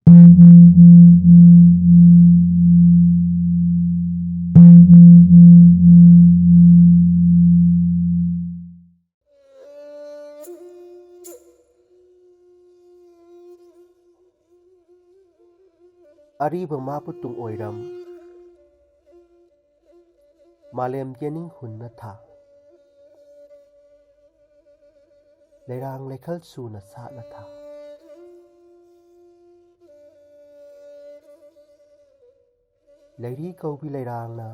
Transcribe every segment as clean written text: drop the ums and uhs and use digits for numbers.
Ariba maputung oiram malem yening hunna tha leirang lekhal suna sa na tha leiri kaubi leirang na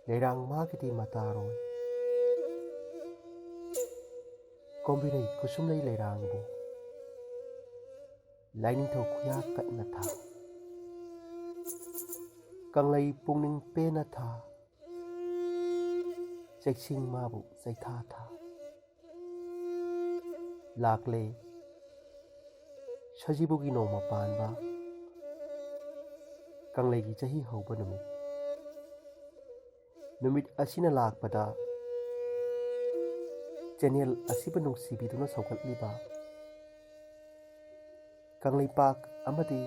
leirang magiti mataroi kombirei kusumlei leirang bu Lining thau khuya kat na tha Kanglei pungning pe na tha Cheksing mabu saitha tha Lakle Sajibugi Nongma Panba Kanglei Chahi Houba Numit Numit asina lakpada channel asiba nungsibiduna saugatliba Kanglei Park amadi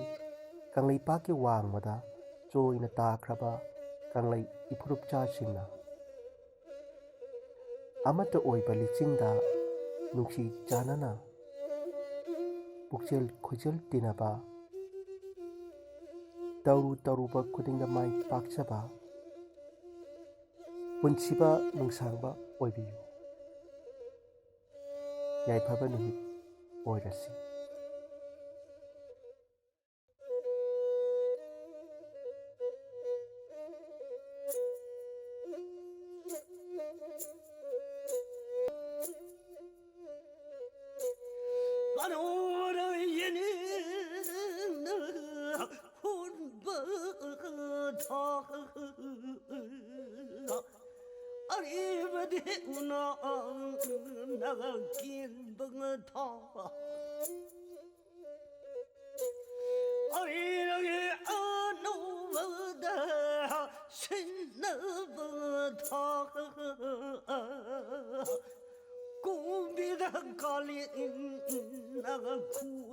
Kanglei Park ki wangmada joina takraba Kanglei ipurupcha singna amata oiba lichingda nungsi janana pukjel khujel tinaba taruba khudingda mai pakchaba punsiba nungsangba oibiyu Yaiphaba Numit Oirashi Kumbi da kali naga ku